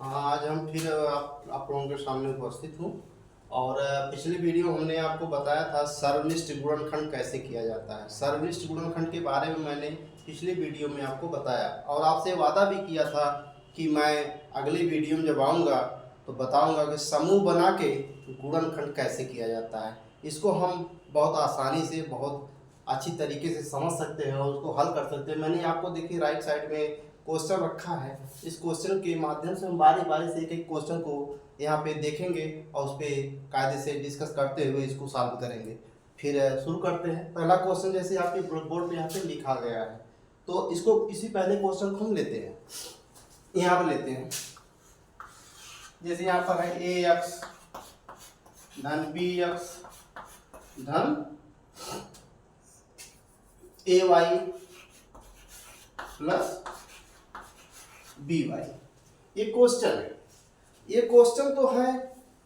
हाँ, आज हम फिर आप लोगों के सामने उपस्थित हूँ। और पिछली वीडियो हमने आपको बताया था सर्वनिष्ठ गुणनखंड कैसे किया जाता है। सर्वनिष्ठ गुणनखंड के बारे में मैंने पिछली वीडियो में आपको बताया और आपसे वादा भी किया था कि मैं अगली वीडियो में जब आऊँगा तो बताऊँगा कि समूह बना के गुणनखंड कैसे किया जाता है। इसको हम बहुत आसानी से, बहुत अच्छी तरीके से समझ सकते हैं और उसको हल कर सकते हैं। मैंने आपको देखिए राइट साइड में क्वेश्चन रखा है। इस क्वेश्चन के माध्यम से हम बारी बारी से एक एक क्वेश्चन को यहाँ पे देखेंगे और उस पर कायदे से डिस्कस करते हुए इसको सॉल्व करेंगे। फिर शुरू करते हैं। पहला क्वेश्चन जैसे आपके बोर्ड पे यहाँ पे लिखा गया है, तो इसको इसी पहले क्वेश्चन को हम लेते हैं। यहाँ पर लेते हैं, जैसे यहाँ पर है ए एक्स धन बी एक्स धन ए वाई प्लस बी वाई। ये क्वेश्चन है। ये क्वेश्चन तो है,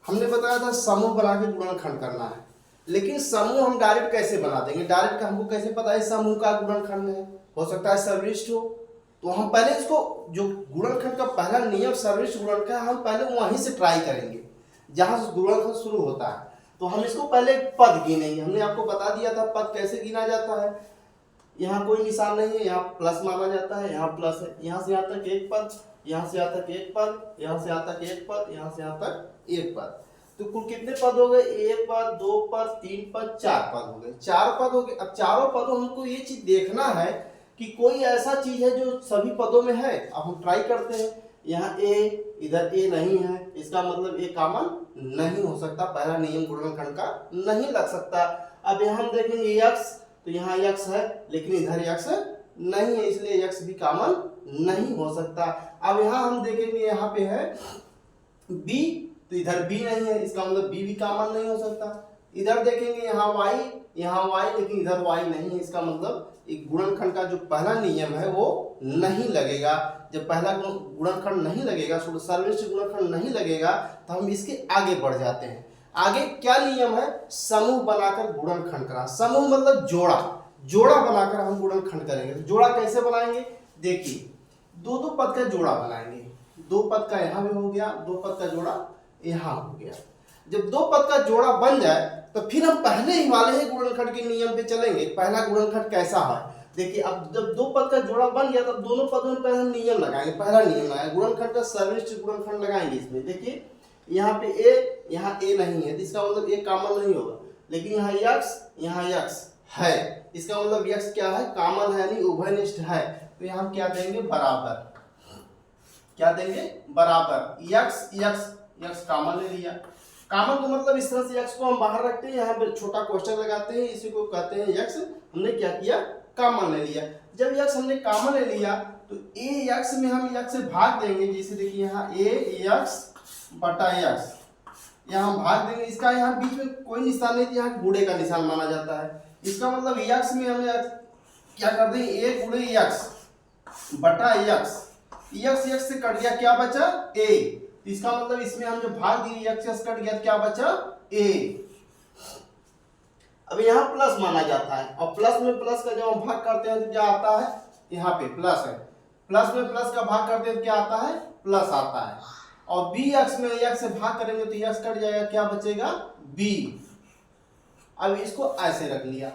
हमने बताया था समूह बना के गुणनखंड करना है, लेकिन समूह हम डायरेक्ट कैसे बना देंगे? डायरेक्ट हमको कैसे पता है समूह का गुणनखंड है? हो सकता है सर्वनिष्ठ हो, तो हम पहले इसको जो गुणनखंड का पहला नियम सर्वनिष्ठ गुणनखंड का, हम पहले वहीं से ट्राई करेंगे जहां से गुणनखंड शुरू होता है। तो हम इसको पहले पद गिनेंगे। हमने आपको बता दिया था पद कैसे गिना जाता है। यहाँ कोई निशान नहीं है, यहाँ प्लस माना जाता है, यहाँ प्लस है। यहाँ से यहाँ तक एक पद, यहाँ से यहाँ तक एक पद, यहाँ से यहाँ तक एक पद, यहाँ से यहाँ तक एक पद। तो कुल कितने पद हो गए? एक पद, दो पद, तीन पद, चार पद हो गए। चार पद हो गए। अब चारों पदों हमको ये चीज देखना है कि कोई ऐसा चीज है जो सभी पदों में है। अब हम ट्राई करते हैं। यहाँ ए, इधर ए नहीं है, इसका मतलब ए कॉमन नहीं हो सकता। पहला नियम गुणनखंड का नहीं लग सकता। अब यहाँ हम देखेंगे एक्स, तो यहाँ यक्स है लेकिन इधर यक्स नहीं है, इसलिए यक्स भी कॉमन नहीं हो सकता। अब यहाँ हम देखेंगे, यहाँ पे है बी, तो इधर बी नहीं है, इसका मतलब बी भी कॉमन नहीं हो सकता। इधर देखेंगे यहाँ वाई, यहाँ वाई, लेकिन इधर वाई नहीं है, इसका मतलब एक गुणनखंड का जो पहला नियम है वो नहीं लगेगा। जब पहला गुणनखंड नहीं लगेगा, सर्वनिष्ठ गुणनखंड नहीं लगेगा, तो हम इसके आगे बढ़ जाते हैं। आगे क्या नियम है? समूह बनाकर गुणनखंड करना। समूह मतलब जोड़ा, जोड़ा बनाकर हम गुणनखंड करेंगे। तो जोड़ा कैसे बनाएंगे? देखिए, दो दो पद का जोड़ा बनाएंगे। दो पद का यहाँ भी हो गया, दो पद का जोड़ा यहाँ हो गया। जब दो पद का जोड़ा बन जाए तो फिर हम पहले ही वाले ही गुणनखंड के नियम पे चलेंगे। पहला गुणनखंड कैसा है देखिए। अब जब दो पद का जोड़ा बन गया तब दोनों पदों में पहले नियम लगाएंगे। पहला नियम लगाएंगे गुणनखंड का, सर्वनिष्ठ गुणनखंड लगाएंगे। इसमें देखिए, यहाँ पे ए, यहाँ ए नहीं है, तो इसका मतलब ए कॉमन नहीं होगा। लेकिन यहाँ यक्स है, इसका मतलब यक्स क्या है? कॉमन है, यानी उभयनिष्ठ है। तो यहाँ हम क्या देंगे? बराबर। क्या देंगे? बराबर। यक्स यक्स यक्स कॉमन ले लिया। कॉमन को मतलब इस तरह से यक्स को हम बाहर रखते हैं, यहाँ पे छोटा क्वेश्चन लगाते हैं, इसी को कहते हैं यक्स। हमने क्या किया? कॉमन ले लिया। जब यक्स हमने कॉमन ले लिया तो ए यक्स में हम यक्स से भाग देंगे। जैसे देखिए यहाँ ए यक्स बटा यक्स, यहाँ हम भाग देंगे। इसका यहाँ बीच में कोई निशान नहीं, यहाँ गुणे का निशान माना जाता है। इसका मतलब यक्स में हमें क्या कर देंगे? ए गुणे यक्स बटा यक्स। यक्स यक्स से कट गया, क्या बचा? ए। तो इसका मतलब इसमें हम जो भाग दिए, यक्स यक्स कट गया, क्या बचा? ए। अब यहाँ प्लस माना जाता है, और प्लस में प्लस का जब हम भाग करते हैं तो क्या आता है? यहाँ पे प्लस है। प्लस में प्लस का भाग करते हैं तो क्या आता है? प्लस आता है। और बी एक्स में एक्स से भाग करेंगे तो एक्स कट जाएगा, क्या बचेगा? बी। अब इसको ऐसे रख लिया।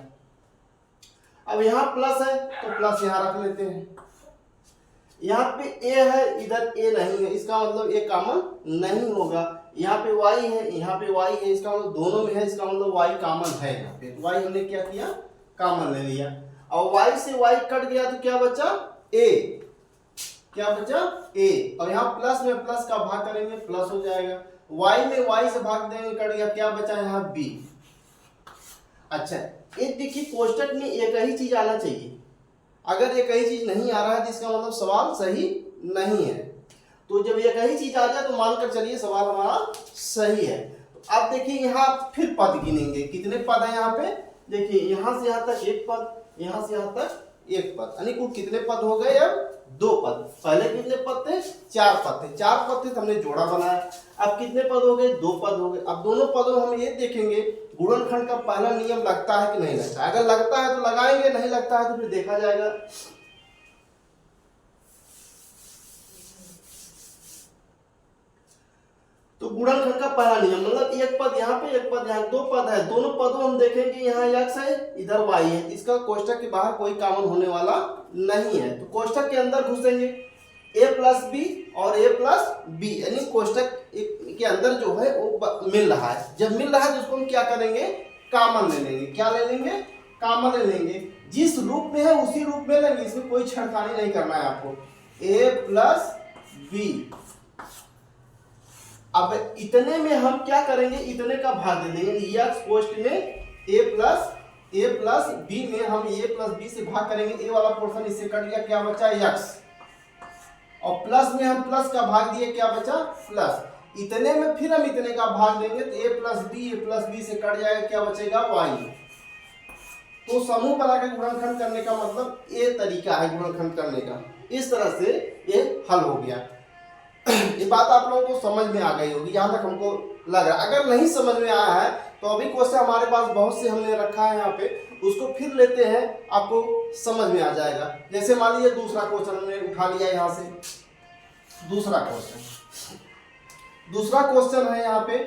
अब यहाँ प्लस है तो प्लस यहाँ रख लेते हैं। यहाँ पे ए है, इधर ए नहीं है, इसका मतलब ए कॉमन नहीं होगा। यहाँ पे y है, यहाँ पे y है, इसका मतलब दोनों में है, इसका मतलब y कॉमन है। यहाँ पे y हमने क्या किया? कॉमन ले लिया। और y से y कट गया तो क्या बचा? a। क्या बचा? a। और यहाँ प्लस में प्लस का भाग करेंगे, प्लस हो जाएगा। y में y से भाग देंगे, कट गया, क्या बचा? यहाँ b। अच्छा, एक देखिए कोष्टक में एक ही चीज आना चाहिए। अगर एक ही चीज नहीं आ रहा है तो इसका मतलब सवाल सही नहीं है। तो जब एक ही चीज आ जाए तो मानकर चलिए सवाल हमारा सही है। तो अब देखिए यहाँ फिर पद गिनेंगे। कितने पद है यहाँ पे? देखिए यहाँ से यहाँ तक एक पद, यहाँ से यहाँ तक एक पद, यानी कुल कितने पद हो गए? अब दो पद। पहले कितने पद थे? चार पद थे। चार पद थे तो हमने जोड़ा बनाया। अब कितने पद हो गए? दो पद हो गए। अब दोनों पदों हम ये देखेंगे गुणनखंड का पहला नियम लगता है कि नहीं लगता है। अगर लगता है तो लगाएंगे, नहीं लगता है तो फिर देखा जाएगा। गुणनखंड का पहला नियम मतलब एक पद यहाँ पे एक पद यहाँ, दो पद है, दोनों पदों हम देखेंगे यहाँ x है इधर y है, इसका कोष्टक के बाहर कोई कॉमन होने वाला नहीं है। तो कोष्टक के अंदर घुसेंगे a प्लस बी और a प्लस बी, यानी कोष्टक के अंदर जो है वो मिल रहा है। जब मिल रहा है तो उसको हम क्या करेंगे, कॉमन ले लेंगे। क्या ले लेंगे, कॉमन ले लेंगे। जिस रूप में है उसी रूप में लेंगे, इसमें कोई छेड़खानी नहीं करना है आपको। a प्लस बी, अब इतने में हम क्या करेंगे, इतने का भाग दे देंगे। x पोस्ट में a प्लस बी में हम a प्लस बी से भाग करेंगे, a वाला पोर्शन इससे कट गया, क्या बचा x, और प्लस में हम प्लस का भाग दिए, क्या बचा प्लस। इतने में फिर हम इतने का भाग देंगे तो a प्लस बी से कट जाएगा, क्या बचेगा y। तो समूह बना के गुणनखंड करने का मतलब ये तरीका है गुणनखंड करने का। इस तरह से ये हल हो गया। ये बात आप लोगों को समझ में आ गई होगी जहां तक हमको लग रहा है। अगर नहीं समझ में आया है तो अभी क्वेश्चन हमारे पास बहुत से हमने रखा है यहाँ पे, उसको फिर लेते हैं, आपको समझ में आ जाएगा। जैसे मान लीजिए दूसरा क्वेश्चन हमने उठा लिया यहाँ से, दूसरा क्वेश्चन है यहाँ पे,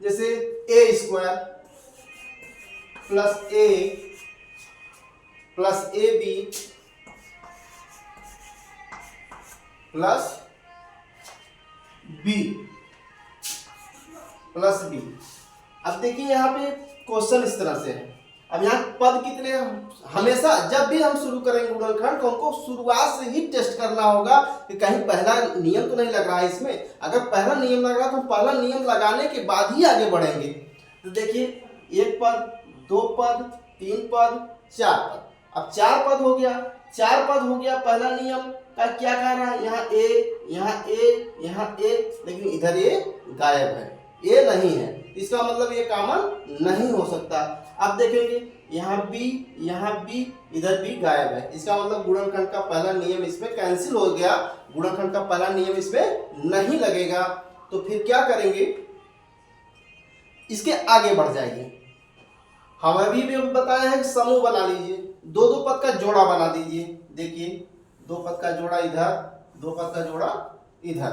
जैसे a square plus a plus a b plus b plus b. अब देखिए यहाँ पे क्वेश्चन इस तरह से है। अब यहाँ पद कितने हैं, हमेशा जब भी हम शुरू करेंगे गुणनखंड तो हमको शुरुआत से ही टेस्ट करना होगा कि कहीं पहला नियम तो नहीं लग रहा है इसमें। अगर पहला नियम लग रहा है तो पहला नियम लगाने के बाद ही आगे बढ़ेंगे। तो देखिए एक पद, दो पद, तीन पद, चार पद। अब चार पद हो गया, पहला नियम का क्या कह रहा है, यहाँ ए यहाँ ए, लेकिन इधर ये गायब है, ये नहीं है, इसका मतलब ये कॉमन नहीं हो सकता। अब देखेंगे यहाँ बी, इधर भी गायब है, इसका मतलब गुणनखंड का पहला नियम इसमें कैंसिल हो गया, गुणनखंड का पहला नियम इसमें नहीं लगेगा। तो फिर क्या करेंगे, इसके आगे बढ़ जाएंगे। हम अभी भी बताए हैं कि समूह बना लीजिए, दो दो पद का जोड़ा बना दीजिए। देखिए दो पद का जोड़ा इधर, दो पद का जोड़ा इधर।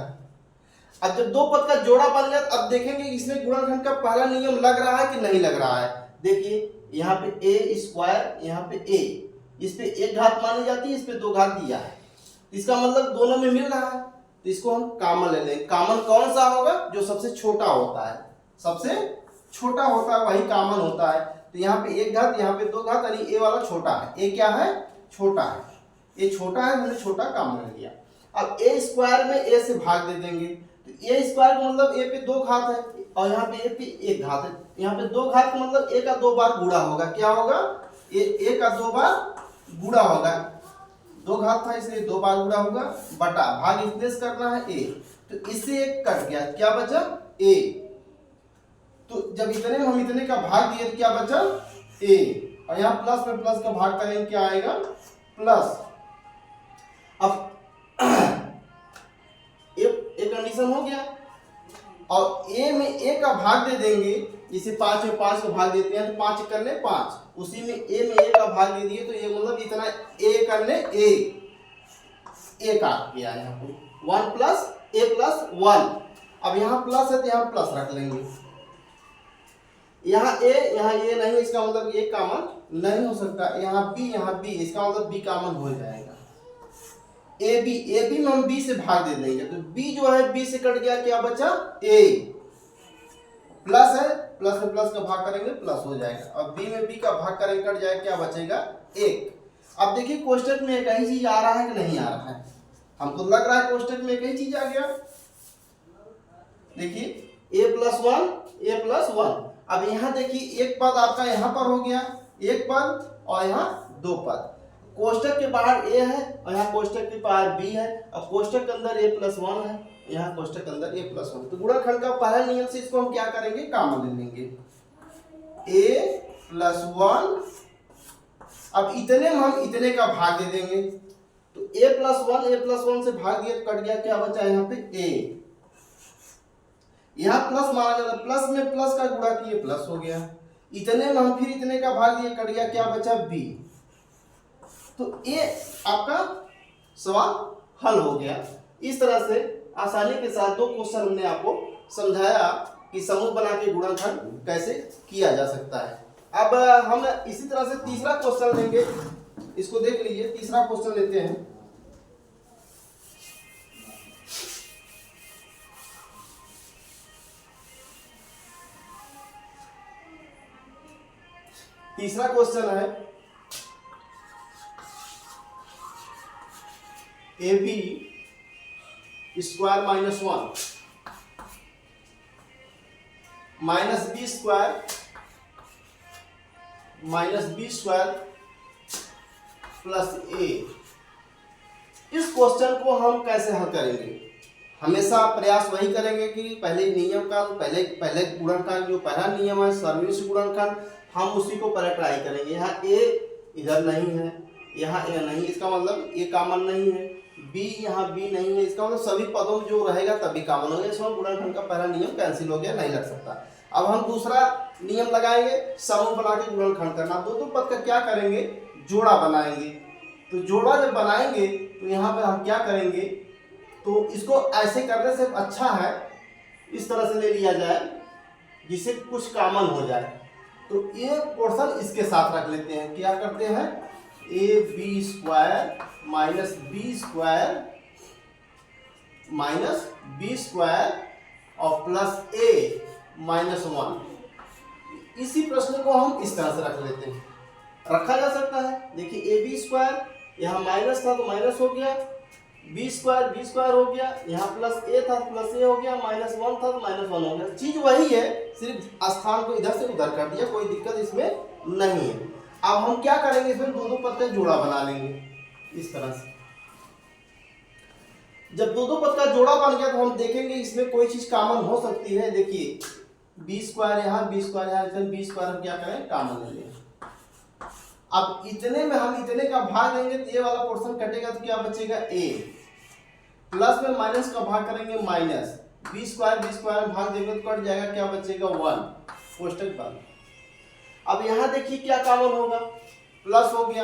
अब जब दो पद का जोड़ा बन गया अब देखेंगे इसमें गुणनखंड का पहला नियम लग रहा है कि नहीं लग रहा है। देखिए यहाँ पे ए स्क्वायर, यहाँ पे ए, इस पे एक घात मानी जाती है, इस पे दो घात दिया है, इसका मतलब दोनों में मिल रहा है, तो इसको हम कॉमन ले लेंगे। कॉमन कौन सा होगा, जो सबसे छोटा होता है, सबसे छोटा होता है वही कॉमन होता है। तो यहाँ पे एक घात, यहाँ पे दो घात, यानी ए वाला छोटा है, ए क्या है, छोटा है, ये छोटा है, हमने छोटा कॉमन लिया। अब ए स्क्वायर में ए से भाग दे देंगे, तो ए स्क्वायर का मतलब ए पे दो घात है और यहाँ पे ए पे एक घात है, यहाँ पे दो घात का मतलब ए का दो बार गुणा होगा, क्या होगा, ए का दो बार गुणा होगा, दो घात था इसलिए दो बार गुणा होगा, बटा भाग इतने से करना है ए, तो इससे एक कट गया, क्या बचा ए। तो जब इतने में हम इतने का भाग दिए तो क्या बचा ए, और यहाँ प्लस में प्लस का भाग करेंगे क्या आएगा प्लस। अब एक कंडीशन हो गया, और ए में ए का भाग दे देंगे, इसे 5 में 5 का भाग देते हैं तो 5 करने 5, उसी में ए का भाग दे दिए तो ये मतलब इतना ए करने ए काट गया यहाँ पे 1 प्लस ए प्लस 1। अब यहाँ प्लस है तो यहाँ प्लस रख लेंगे, यहाँ ए नहीं, इसका मतलब ए कॉमन नहीं हो सकता, यहाँ बी, इसका मतलब बी कॉमन हो जाएगा। ए बी में हम बी से भाग दे देंगे, तो बी जो है बी से कट गया, क्या बचा ए, प्लस है, प्लस में प्लस का भाग करेंगे प्लस हो जाएगा, और बी में बी का भाग करेंगे कट जाएगा, क्या बचेगा एक। अब देखिए कोष्टक में एक ही चीज आ रहा है कि नहीं आ रहा है, हमको लग रहा है कोष्टक में एक ही चीज आ गया। देखिए ए प्लस वन। अब यहाँ देखिए एक पद आपका यहाँ पर हो गया, एक पद और यहाँ दो पद, कोष्टक के बाहर ए है और यहाँ कोष्टक के बाहर बी है, और कोष्टक के अंदर ए प्लस 1 है, यहाँ कोष्टक के अंदर ए प्लस 1। तो गुणनखंड का पहला नियम से इसको हम क्या करेंगे, कॉमन ले लेंगे, ए प्लस 1। अब इतने में हम इतने का भाग दे देंगे, तो ए प्लस 1 से भाग दिया तो कट गया, क्या बचा यहाँ पे ए, यहाँ प्लस माना जाता, प्लस में प्लस का गुणा किए प्लस हो गया, इतने में हम फिर इतने का भाग दिए कट गया, क्या बचा बी। तो ये आपका सवाल हल हो गया। इस तरह से आसानी के साथ 2 क्वेश्चन हमने आपको समझाया कि समूह बना के गुणनखंड कैसे किया जा सकता है। अब हम इसी तरह से तीसरा क्वेश्चन लेंगे, इसको देख लीजिए। तीसरा क्वेश्चन लेते हैं। तीसरा क्वेश्चन है AB square minus 1 minus B square plus a. इस क्वेश्चन को हम कैसे हल करेंगे? हमेशा प्रयास वही करेंगे कि पहले नियम का पहले गुणनखंड, जो पहला नियम है सर्वनिष्ठ गुणनखंड, हम उसी को पहले ट्राई करेंगे। यहाँ ए इधर नहीं है, यहाँ ए नहीं, इसका मतलब ए कॉमन नहीं है। बी यहाँ बी नहीं है, इसका मतलब सभी पदों में जो रहेगा तभी कॉमन हो गया। इसमें गुणनखंड का पहला नियम कैंसिल हो गया, नहीं लग सकता। अब हम दूसरा नियम लगाएंगे, समूह बना के गुणनखंड करना। दो पद का क्या करेंगे? जोड़ा बनाएंगे। तो जोड़ा जब बनाएंगे तो यहाँ पे हम क्या करेंगे? तो इसको ऐसे करने से अच्छा है इस तरह से ले लिया जाए जिससे कुछ कॉमन हो जाए। तो ये पोर्शन इसके साथ रख लेते हैं। क्या करते हैं? A B square minus B square और प्लस ए माइनस 1। इसी प्रश्न को हम इस तरह से रख लेते हैं, रखा जा सकता है। देखिए ए बी स्क्वायर, यहाँ माइनस था तो माइनस हो गया, बी स्क्वायर हो गया, यहाँ प्लस ए था तो प्लस ए हो गया, माइनस 1 था तो माइनस 1 हो गया। चीज वही है, सिर्फ स्थान को इधर से उधर कर दिया, कोई दिक्कत इसमें नहीं है। अब हम क्या करेंगे? इसमें दो पद का जोड़ा बना लेंगे इस तरह से। जब दो पद का जोड़ा बन गया तो हम देखेंगे इसमें कोई चीज कॉमन हो सकती है। देखिए बी स्क्वायर यहाँ, बी स्क्वायर यहाँ, बी स्क्वायर हम क्या करें? कॉमन ले लें। अब इतने में हम इतने का भाग देंगे तो ये वाला पोर्शन कटेगा तो क्या बचेगा? ए। प्लस में माइनस का भाग करेंगे माइनस, बी स्क्वायर में भाग देंगे तो कट जाएगा, क्या बचेगा? 1। कोष्टक बंद। अब यहाँ देखिए क्या कॉमन होगा? प्लस हो गया,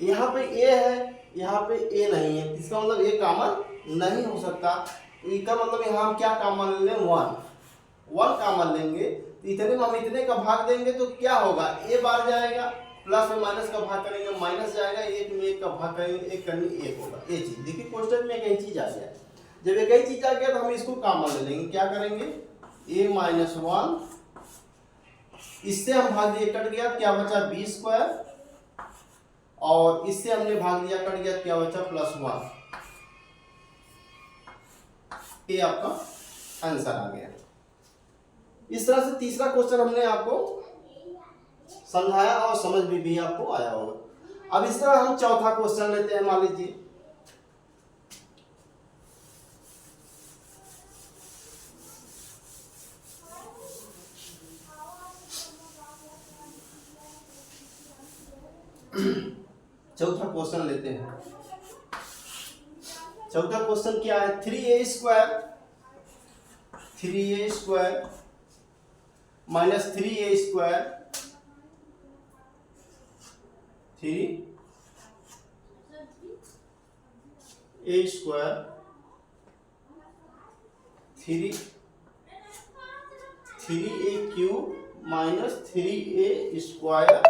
यहाँ पे ए है, यहाँ पे ए नहीं है, इसका मतलब ए कॉमन नहीं हो सकता। तो इसका मतलब यहाँ हम क्या कॉमन ले लें? 1 कॉमन लेंगे। तो इतने में हम इतने का भाग देंगे तो क्या होगा? ए बार जाएगा, प्लस में माइनस का भाग करेंगे माइनस जाएगा, एक में एक का भाग करेंगे एक करनी एक होगा। ये चीज देखिए क्वेश्चन में एक ही चीज आ गया। जब एक ही चीज आ गया तो हम इसको कॉमन ले लेंगे। क्या करेंगे? ए माइनस 1, इससे हम भाग दिए कट गया, क्या बचा? बी स्क्वायर, और इससे हमने भाग दिया कट गया, क्या बचा? प्लस 1। ये आपका आंसर आ गया। इस तरह से तीसरा क्वेश्चन हमने आपको समझाया और समझ भी आपको आया होगा। अब इस तरह हम चौथा क्वेश्चन लेते हैं। मान लीजिए चौथा क्वेश्चन लेते हैं। चौथा क्वेश्चन क्या है? 3a square minus 3a square 3a square 3a cube minus 3a square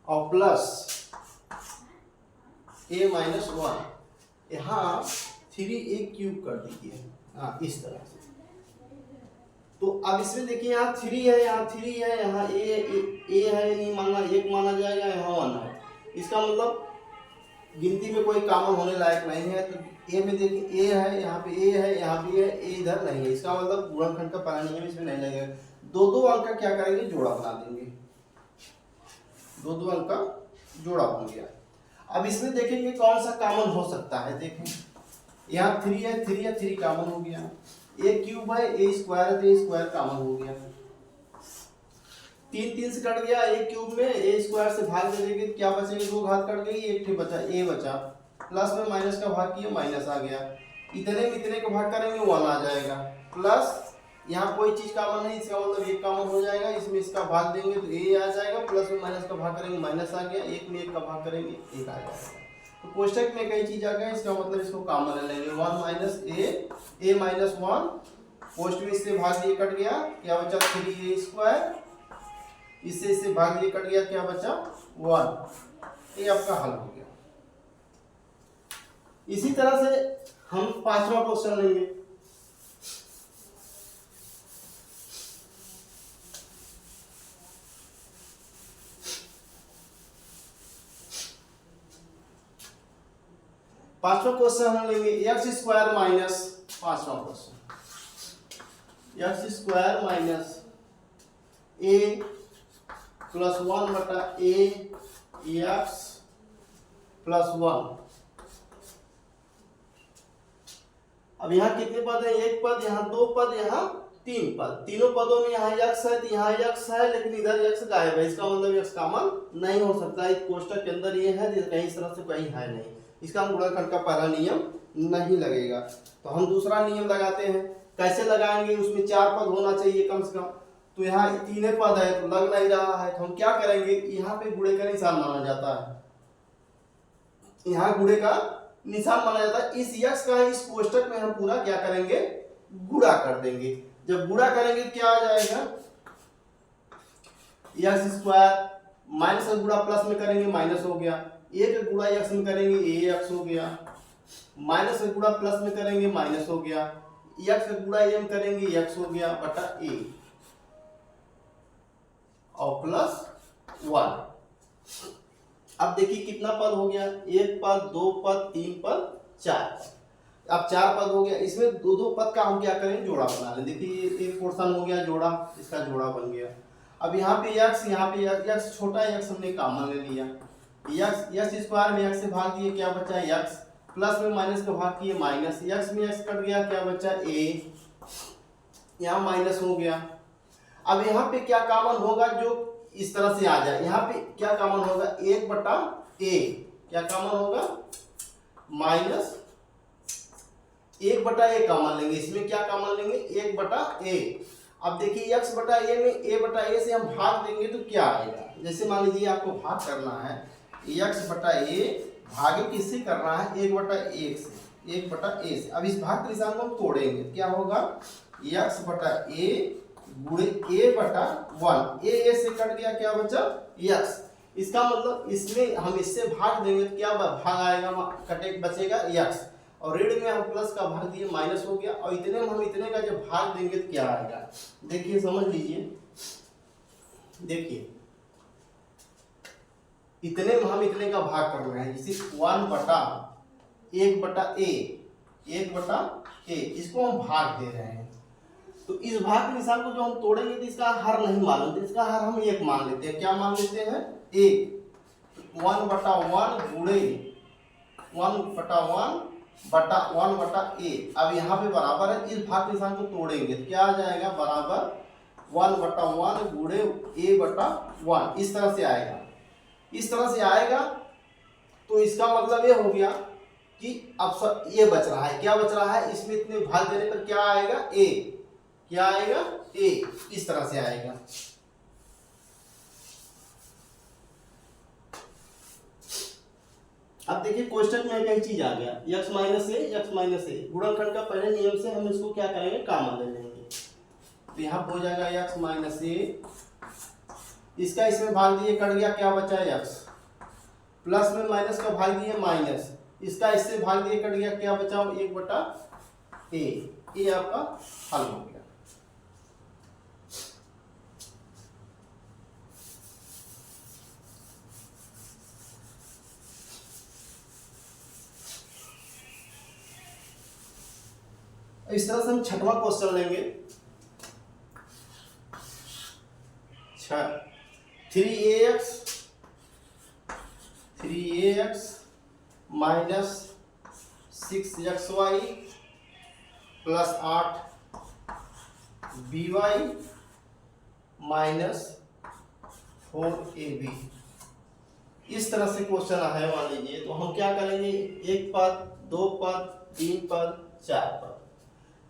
और प्लस a माइनस 1। यहाँ 3a क्यूब कर दीजिए, हाँ इस तरह से। तो अब इसमें देखिए यहाँ 3 है, यहाँ 3 है, यहाँ a है, नहीं मानना, एक माना जाएगा, यहाँ 1 है। इसका मतलब गिनती में कोई कॉमन होने लायक नहीं है। तो a में देखिए a है, यहाँ पे a है, यहाँ भी है, a इधर नहीं है। इसका मतलब गुणनखंड का पहला नियम इसमें नहीं लगेगा। दो अंक का क्या करेंगे? जोड़ा बना देंगे। दो अंक का जोड़ा बन गया। अब इसमें देखेंगे कौन सा कॉमन हो सकता है। देखें यहाँ 3 है, 3 कॉमन हो गया। a क्यूब है, a स्क्वायर है, तो a स्क्वायर कॉमन हो गया। 3 से कट गया, a क्यूब में a स्क्वायर से भाग दे देंगे क्या बचेगा? 2 घात कट गई, एक ठे बचा, a बचा। प्लस में माइनस का भाग किया, माइनस आ गया। इतने में इतने का भाग करेंगे 1 आ जाएगा। प्लस यहाँ कोई चीज कॉमन नहीं, इसका मतलब एक कॉमन हो जाएगा। इसमें इसका भाग देंगे तो a आ जाएगा, प्लस में माइनस का भाग करेंगे माइनस आ गया, एक में एक का भाग करेंगे एक आ जाएगा। तो कोष्टक में कई चीज आ गया, इसका मतलब इसको कॉमन ले लेंगे। 1 माइनस ए माइनस 1, कोष्टक में इससे भाग दिए कट गया, क्या बचा 3a स्क्वायर, इससे भाग दिए कट गया, क्या बचा 1। ये आपका हल हो गया। इसी तरह से हम पांचवा क्वेश्चन लेंगे। पांचवा क्वेश्चन हम लेंगे एक्स स्क्वायर माइनस, पांचवा क्वेश्चन एक्स स्क्वायर माइनस ए प्लस 1 बटा ए एक्स प्लस 1। अब यहाँ कितने पद है, एक पद, यहाँ दो पद, यहाँ तीन पद। तीनों पदों में यहाँ यक्स है तो यहाँ यक्स है, लेकिन इधर यक्स गायब है, इसका मतलब यक्स कॉमन नहीं हो सकता। इस कोष्टक के अंदर ये है, कहीं इस तरह से कहीं है नहीं, इसका हम गुणनखंड का पहला नियम नहीं लगेगा। तो हम दूसरा नियम लगाते हैं। कैसे लगाएंगे, उसमें चार पद होना चाहिए कम से कम, तो यहाँ तीन पद है तो लग नहीं रहा है, तो हम क्या करेंगे, यहाँ पे गुणे का निशान माना जाता है, यहाँ गुणे का निशान माना जाता है। इस यक्स का इस कोष्टक में हम पूरा क्या करेंगे, गुणा कर देंगे। जब गुणा करेंगे क्या आ जाएगा, एक्स स्क्वायर माइनस का गुणा प्लस में करेंगे माइनस हो गया, ए का गुणा एक्स में करेंगे ए एक्स हो गया, माइनस का गुणा प्लस में करेंगे माइनस हो गया, एक्स का गुणा ए में करेंगे एक्स हो गया बटा ए और प्लस 1। अब देखिए कितना पद हो गया, एक पद, दो पद, तीन पद, चार पद। अब चार पद हो गया, इसमें दो दो पद का हम क्या करें, जोड़ा बना लें। देखिए एक पोर्शन हो गया जोड़ा, इसका जोड़ा बन गया। अब यहाँ पे एक्स, यहाँ पे एक्स छोटा एक्स हमने कॉमन ले लिया, एक्स स्क्वायर में एक्स से भाग दिए, क्या बचा एक्स, प्लस में माइनस का भाग किए माइनस, एक्स में एक्स कट गया, क्या बचा ए, यहाँ माइनस हो गया। अब यहाँ पे क्या कॉमन होगा, जो इस तरह से आ जाए, यहाँ पे क्या कॉमन होगा, एक बटा ए, क्या कॉमन होगा माइनस एक बटा ए कॉमन लेंगे, इसमें क्या कॉमन लेंगे, एक बटा ए। अब देखिए एक्स बटा ए में ए बटा ए से हम भाग देंगे तो क्या आएगा, जैसे मान लीजिए आपको भाग करना है, एक्स बटा ए भागे किससे करना है, एक बटा एक से, एक बटा ए से। अब इस भाग के निशान को हम तोड़ेंगे, क्या होगा, एक्स बटा ए गुणे ए बटा 1, ए से कट गया, क्या बचा एक्स। इसका मतलब इसमें हम इससे भाग देंगे तो क्या भाग आएगा, कटे बचेगा एक्स, और ऋण में हम प्लस का भाग दिए माइनस हो गया, और इतने में हम इतने का जब भाग देंगे तो क्या आएगा, देखिए समझ लीजिए, देखिए इतने में हम इतने का भाग कर रहे हैं, इसी 1 बटा 1 बटा ए, 1 बटा ए, इसको हम भाग दे रहे हैं। तो इस भाग के निशान को जो हम तोड़ेंगे तो इसका हर नहीं मालूम, तो इसका हर हम एक मान लेते हैं, क्या मान लेते हैं, एक। 1 बटा 1 गुणे 1 बटा 1 बटा 1 बटा ए। अब यहाँ पे बराबर है, इस भाग के निशान को तोड़ेंगे तो क्या आ जाएगा, बराबर 1 बटा 1 गुणे ए बटा 1, इस तरह से आएगा, इस तरह से आएगा। तो इसका मतलब ये हो गया कि अब ये बच रहा है, क्या बच रहा है, इसमें इतने भाग देने पर क्या आएगा, ए, क्या आएगा ए, इस तरह से आएगा। अब देखिए कोष्टक में एक चीज आ गया, x माइनस ए, गुणनखंड का पहले नियम से हम इसको क्या करेंगे, कॉमन ले लेंगे, तो यहाँ हो जाएगा x माइनस ए, इसका इसमें भाग दिए कट गया, क्या बचा x, प्लस में माइनस का भाग दिए माइनस, इसका इससे भाग दिए कट गया, क्या बचा 1 बटा ए। ये आपका हल हो गया। इस तरह से हम छठवां क्वेश्चन लेंगे, 3ax minus 6xy plus 8by minus 4ab, इस तरह से क्वेश्चन है मान लीजिए। तो हम क्या करेंगे, एक पद, दो पद, तीन पद, चार पद,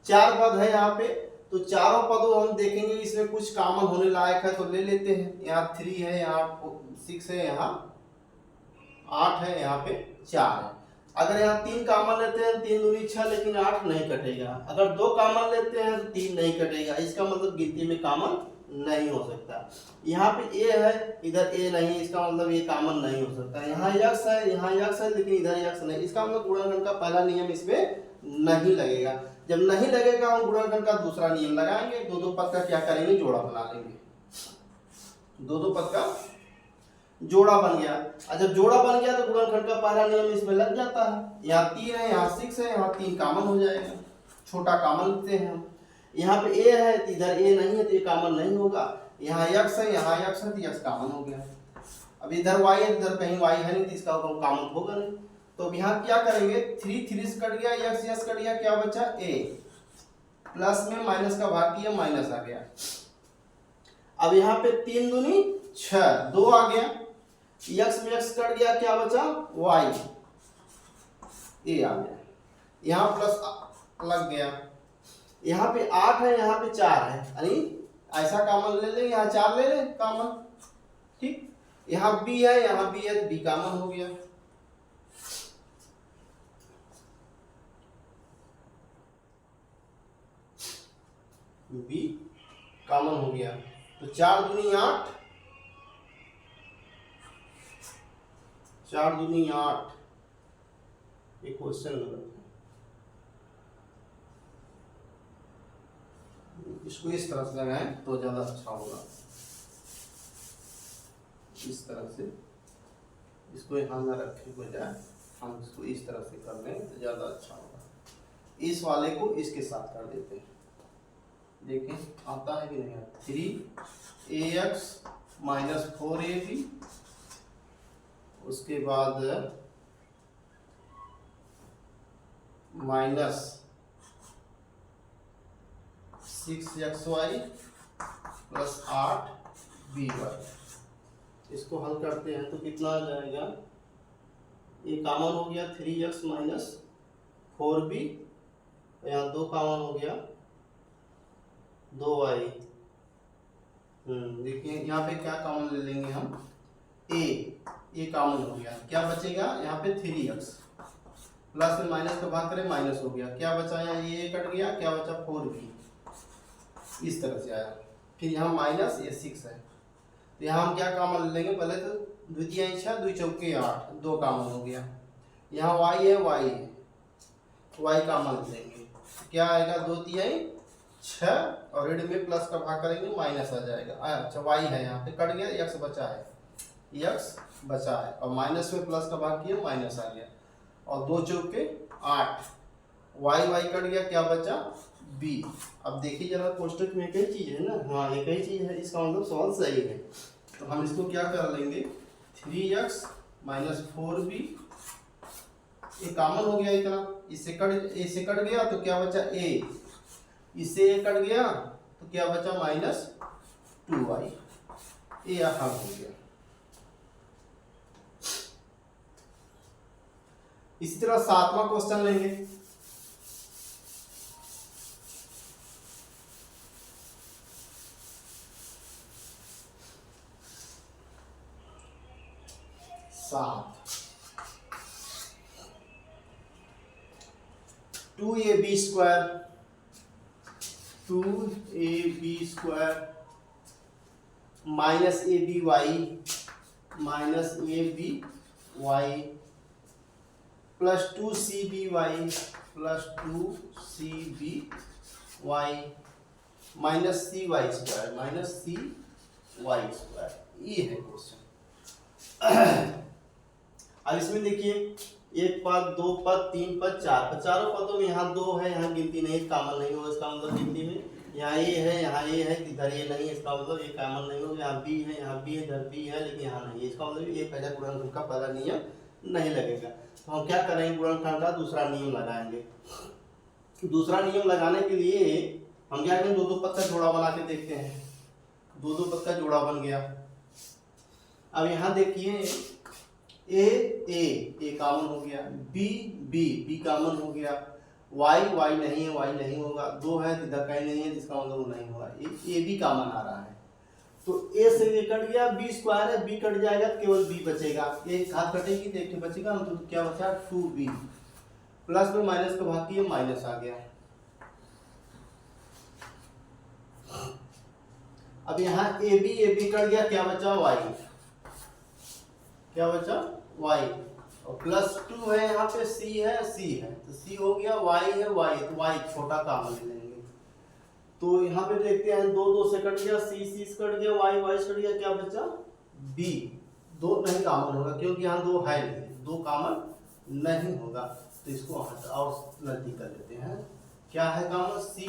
चार पद है यहाँ पे, तो चारों पदों हम देखेंगे इसमें कुछ कॉमन होने लायक है तो ले लेते हैं। यहाँ 3 है, यहाँ 6 है, यहाँ 8 है, यहाँ पे 4 है। अगर यहाँ 3 कॉमन लेते हैं 3 दूनी 6, लेकिन 8 नहीं कटेगा। अगर 2 कॉमन लेते हैं तो 3 नहीं कटेगा, इसका मतलब गिनती में कॉमन नहीं हो सकता। यहाँ पे ए है, इधर ए नहीं, इसका मतलब ये कॉमन नहीं हो सकता। यहाँ यक्स है, यहाँ यक्स है, लेकिन इधर यक्स नहीं, इसका मतलब गुणनखंड का पहला नियम इसमें नहीं लगेगा। जब नहीं लगेगा हम गुणनखंड का दूसरा नियम लगाएंगे, दो पद का क्या करेंगे, जोड़ा बना लेंगे। दो पद का जोड़ा बन गया। और जब जोड़ा बन गया तो गुणनखंड का पहला नियम इसमें लग जाता है। यहाँ 3 है, यहाँ 6 है, यहाँ 3 कॉमन हो जाएगा, छोटा कॉमन लेते हैं हम। यहाँ पे ए है, इधर ए नहीं है तो ये कॉमन नहीं होगा। यहाँ यक्स है, यहाँ यक्स है तो यक्स कॉमन हो गया। अब इधर वाई है, इधर कहीं वाई है नहीं तो इसका कॉमन होगा नहीं। तो अब यहाँ क्या करेंगे, 3 से कट गया, यक्स यक्स कट गया, क्या बचा ए, प्लस में माइनस का भाग किया, माइनस आ गया। अब यहाँ पे 3 दूनी 6, 2 आ गया, यक्स में यक्स कट गया, क्या बचा वाई, ए आ गया। यहाँ प्लस लग गया। यहाँ पे 8 है, यहाँ पे 4 है, यानी ऐसा कॉमन ले लें, यहाँ 4 ले लें कॉमन, ठीक। यहाँ बी है, यहाँ बी है तो बी कॉमन हो गया। बी कॉमन हो गया। तो 4 दूनी 8, 4 दूनी 8, एक क्वेश्चन लगा, इसको इस तरह से लगाएं तो ज्यादा अच्छा होगा। इस तरह से इसको यहाँ न रखे बजाय हम इसको इस तरह से कर लें तो ज्यादा अच्छा होगा। इस वाले को इसके साथ कर देते हैं, देखें आता है कि नहीं आता। 3ax माइनस 4ab, उसके बाद माइनस 6xy प्लस 8by। इसको हल करते हैं तो कितना आ जाएगा, ये कॉमन हो गया 3x माइनस 4b, यहाँ 2 कॉमन हो गया 2y। देखिए यहाँ पे क्या कॉमन ले लेंगे हम, a, ये कॉमन हो गया, क्या बचेगा यहाँ पे 3x, प्लस में माइनस का भाग करें माइनस हो गया, क्या बचा यहाँ ये कट गया, क्या बचा 4b, इस तरह से आया। फिर यहाँ माइनस ये 6 है, तो यहाँ हम क्या कॉमन लेंगे, पहले तो द्वितीय 6 2 चौके 8, 2 कॉमन हो गया। यहाँ y है, y है, y कॉमन लेंगे, क्या आएगा 2 तिहाई 6, और ऋण में प्लस का भाग करेंगे माइनस आ जाएगा। अच्छा y है, यहाँ पे कट गया, x बचा है, x बचा है, और माइनस में प्लस का भाग किया, माइनस आ गया, और 2 चौके 8, y कट गया, क्या बचा b। अब देखिए जरा कोष्टक में एक ही चीज है ना, हाँ एक ही चीज है, इसका मतलब सवाल सही है। तो हम इसको क्या कर लेंगे, 3x माइनस 4b, ये कॉमन हो गया इतना, इससे कट गया तो क्या बचा a, इससे ये कट गया तो क्या बचा माइनस 2y, ये हल हो गया। इसी तरह 7वां क्वेश्चन लेंगे। सात 2ab square, 2ab square minus aby plus 2cby plus 2cby minus cy square, ये है क्वेश्चन। अब इसमें देखिए 1 पद 2 पद 3 पद 4 पद, चारों पदों में यहाँ 2 है, यहाँ गिनती नहीं, कॉमन नहीं होगा, इसका मतलब गिनती में यहाँ ए है, यहाँ ए है, इधर ये नहीं, इसका मतलब ये कॉमन नहीं होगा। यहाँ बी है, यहाँ बी है, इधर बी है, लेकिन यहाँ नहीं है, इसका मतलब ये पहला गुणनखंड का पहला नियम नहीं लगेगा। तो हम क्या करेंगे, गुणनखंड का दूसरा नियम लगाएंगे। दूसरा नियम लगाने के लिए हम क्या करेंगे, 2 पद का जोड़ा बना के देखते हैं। 2 पद का जोड़ा बन गया। अब यहाँ देखिए ए कॉमन हो गया, बी कॉमन हो गया, y नहीं है, y नहीं होगा, 2 है इधर कहीं नहीं है, जिसका मतलब वो नहीं होगा, ए भी कॉमन आ रहा है। तो ए से ये कट गया, बी स्क्वायर है, बी कट जाएगा, केवल बी बचेगा, एक हाथ कटेगी तो एक बचेगा, तो क्या बचा 2b, प्लस में माइनस का भाग किया, माइनस आ गया। अब यहाँ ए बी कट गया, क्या बचा y, क्या बचा y, और प्लस 2 है, यहाँ पे c है, तो c हो गया, y है y, तो y छोटा कॉमन ले लेंगे। तो यहाँ पे देखते हैं 2 से कट गया, c से कट गया, y से कट गया, क्या बचा b, 2 नहीं कॉमन होगा क्योंकि यहाँ 2 है नहीं, 2 कॉमन नहीं होगा, तो इसको और नजदीक कर लेते हैं, क्या है कॉमन cy,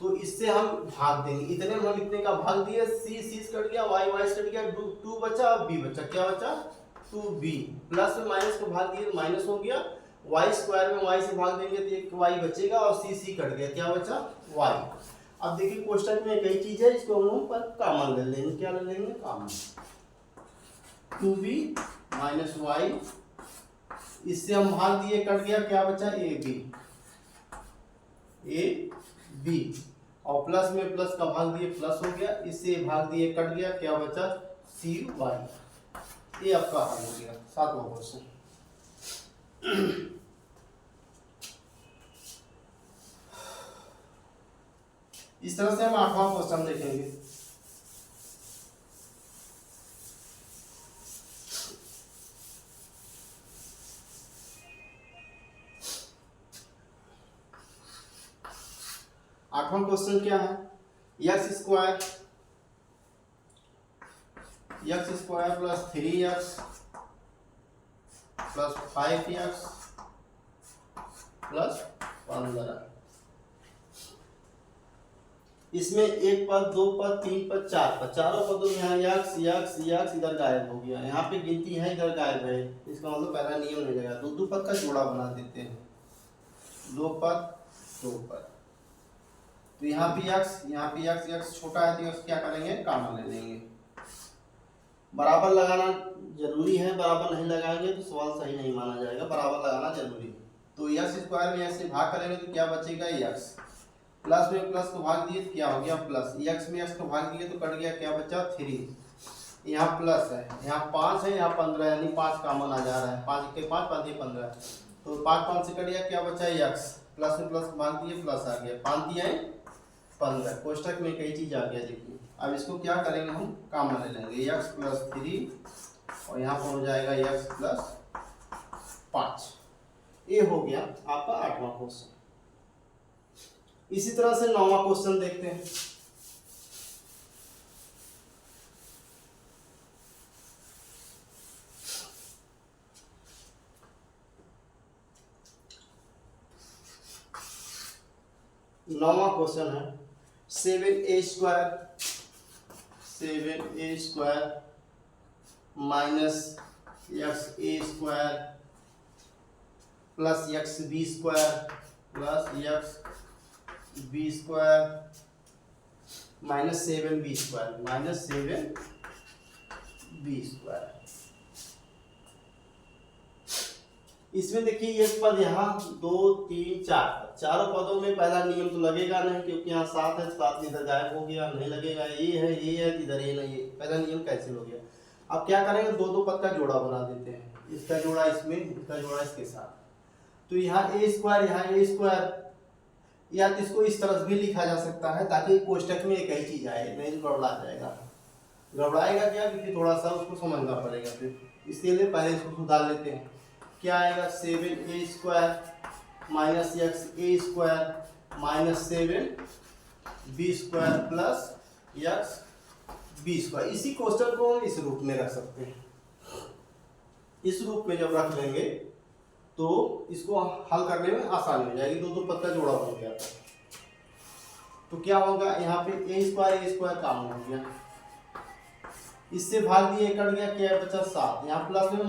तो इससे हम भाग देंगे, इतने में हम इतने का भाग दिए, c से कट गया, y से कट गया, 2 बचा, b बचा, क्या बचा 2b, प्लस में माइनस को भाग दिए, माइनस हो गया, y स्क्वायर में y से भाग देंगे तो एक y बचेगा, और c कट गया, क्या बचा y। अब देखिए क्वेश्चन में कई चीज है, इसको हम पर कॉमन ले लेंगे, क्या ले लेंगे कॉमन, 2b माइनस y, इससे हम भाग दिए, कट गया, क्या बचा ab, और प्लस में प्लस का भाग दिए, प्लस हो गया, इससे भाग दिए, कट गया, क्या बचा cy, ये आपका हल हो गया 7वां क्वेश्चन। इस तरह से हम 8वां क्वेश्चन देखेंगे। आठवां क्वेश्चन क्या है, x square plus 3x plus 5x plus 15, इसमें एक पद, 2 पद, 3 पद, 4 पद, चारों पदों में यहाँ x इधर गायब हो गया, यहाँ पे गिनती है, इधर गायब है, इसका मतलब पहला नियम नहीं लगेगा, 2 पद का जोड़ा बना देते हैं, 2 पद 2 पद, तो यहाँ पे x छोटा है, तो x क्या करेंगे कॉमन ले लेंगे, बराबर लगाना जरूरी है, बराबर नहीं लगाएंगे तो सवाल सही नहीं माना जाएगा, बराबर लगाना जरूरी है। तो x स्क्वायर में x से भाग करेंगे तो क्या बचेगा x, प्लस में प्लस को भाग दिए तो क्या हो गया प्लस, x में x को भाग दिए तो कट गया, क्या बचा 3, यहाँ प्लस है, यहाँ 5 है, यहाँ 15, यानी 5 कॉमन आ जा रहा है, 5 के 5 5 15, तो 5 से कट गया, क्या बचा x, प्लस में प्लस भाग दिए, प्लस आ गया, 5 दिया 15, कोष्टक में कई चीज आ गया। देखिए अब इसको क्या करेंगे, हम कॉमन ले लेंगे, x प्लस 3 और यहाँ पर हो जाएगा x प्लस 5, ये हो गया आपका 8वां क्वेश्चन। इसी तरह से 9वां क्वेश्चन देखते हैं। नौवां क्वेश्चन है 7a square minus xa square plus xb square minus 7b square इसमें देखिए एक पद यहाँ 2 3 4 चारों पदों में पहला नियम तो लगेगा नहीं, क्योंकि यहाँ 7 है, 7 इधर गायब हो गया, नहीं लगेगा, ये है इधर ये नहीं है, पहला नियम कैंसिल हो गया। अब क्या करेंगे, 2 पद का जोड़ा बना देते हैं, इसका जोड़ा इसमें, इसका जोड़ा इसके साथ, तो यहाँ a स्क्वायर, यहाँ a स्क्वायर, या तो इसको इस तरह भी लिखा जा सकता है ताकि कोष्टक में एक ही चीज आए, नहीं तो गड़बड़ा जाएगा, गड़बड़ाएगा क्या, क्योंकि थोड़ा सा उसको समझना पड़ेगा, फिर इसके लिए पहले इसको सुधार लेते हैं। क्या आएगा 7a square minus xa square minus 7b square plus xb square. इसी क्वेश्चन को हम इस रूप में रख सकते हैं, इस रूप में जब रख लेंगे तो इसको हल करने में आसानी हो जाएगी, 2 पद का जोड़ा बन गया था। तो क्या होगा, यहाँ पे a स्क्वायर काम हो गया, इससे भाग दिए, कट गया, क्या बचा 7, यहाँ प्लस में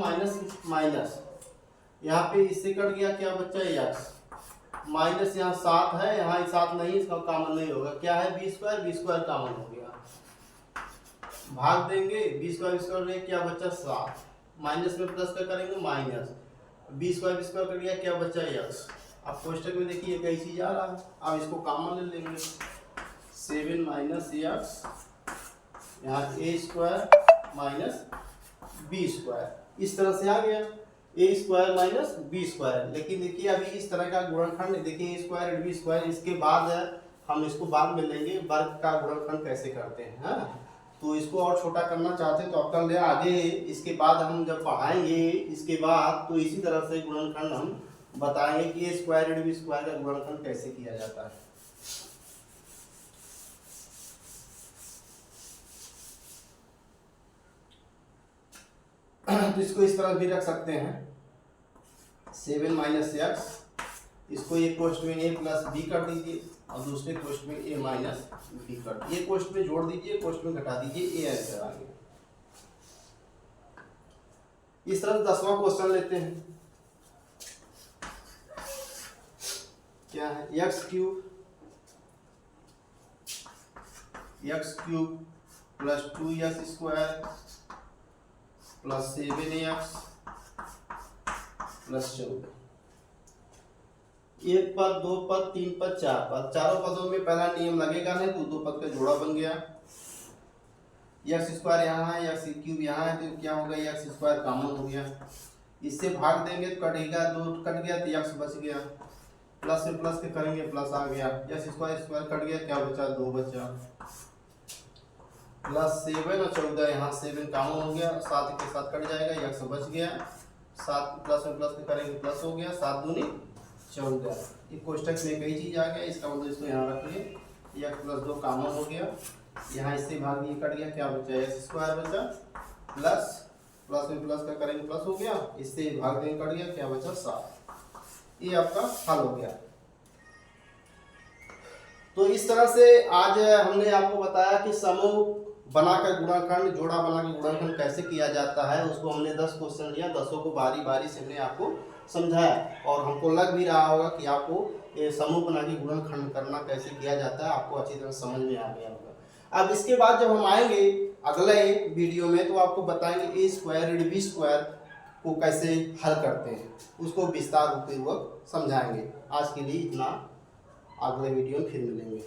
माइनस, यहाँ पे इससे कट गया, क्या बचा x, माइनस यहाँ 7 है, यहाँ 7 नहीं, इसका कॉमन नहीं होगा, क्या है b स्क्वायर कॉमन हो गया, भाग देंगे, b स्क्वायर में क्या बचा 7, माइनस में प्लस का करेंगे माइनस, b स्क्वायर कट गया, क्या बचा x। अब कोष्टक में देखिए कई चीज आ रहा है, अब इसको कॉमन ले लेंगे, 7 माइनस x यहाँ ए स्क्वायर माइनस बी स्क्वायर, इस तरह से आ गया ए स्क्वायर माइनस बी स्क्वायर। लेकिन देखिए अभी इस तरह का गुणनखंड, देखिए ए स्क्वायर बी स्क्वायर, इसके बाद हम इसको बाद में लेंगे वर्ग का गुणनखंड कैसे करते हैं। हाँ, तो इसको और छोटा करना चाहते हैं तो अब कर ले आगे, इसके बाद हम जब पढ़ाएंगे इसके बाद तो इसी तरह से गुणनखंड हम बताएंगे कि ए स्क्वायर बी स्क्वायर का गुणनखंड कैसे किया जाता है। तो इसको इस तरह भी रख सकते हैं 7 माइनस एक्स, इसको एक कोष्ठ में ए प्लस बी कर दीजिए और दूसरे कोष्ठ में ए माइनस बी कर दीजिए, कोष्ठ में जोड़ दीजिए, कोष्ठ में घटा दीजिए, ए आंसर आ गया। इस तरह 10वां क्वेश्चन लेते हैं। क्या है, x cube plus 2x square plus 7x plus 14, एक पद, दो पद, तीन पद, चार पद, चारों पदों में पहला नियम लगेगा नहीं तो दो पद का जोड़ा बन गया। एक्स स्क्वायर यहाँ है, एक्स क्यूब यहाँ है, तो क्या होगा, एक्स स्क्वायर कॉमन हो गया, इससे भाग देंगे तो कटेगा, दो कट गया तो एक्स बच गया, प्लस से प्लस के करेंगे प्लस आ गया, एक्स स्क्वायर स्क्वायर कट गया, क्या बचा, 2 बचा, प्लस 7 और 14, यहाँ 7 कॉमन हो गया, 7 के साथ कट जाएगा, एक्स बच गया, 7 प्लस में प्लस के करेंगे प्लस हो गया, 7 दूनी 14, ये कोष्टक में कई चीज आ गया, इसका मतलब इसको यहाँ रख लिए, एक्स प्लस 2 कॉमन हो गया, यहाँ इससे भाग ये कट गया, क्या बचा, एक्स स्क्वायर बचा, प्लस प्लस में प्लस का करेंगे प्लस हो गया, इससे भाग देंगे कट गया, क्या बचा, 7। ये आपका हल हो गया। तो इस तरह से आज हमने आपको बताया कि समूह बनाकर गुणनखंड, जोड़ा बनाकर गुणनखंड कैसे किया जाता है, उसको हमने 10 क्वेश्चन लिया, 10 को बारी बारी से हमने आपको समझाया और हमको लग भी रहा होगा कि आपको समूह बना के गुणनखंड करना कैसे किया जाता है आपको अच्छी तरह समझ में आ गया होगा। अब इसके बाद जब हम आएंगे अगले वीडियो में तो आपको बताएंगे ए स्क्वायर बी स्क्वायर को कैसे हल करते हैं, उसको विस्तार पूर्वक समझाएंगे। आज के लिए इतना, अगले वीडियो में फिर मिलेंगे।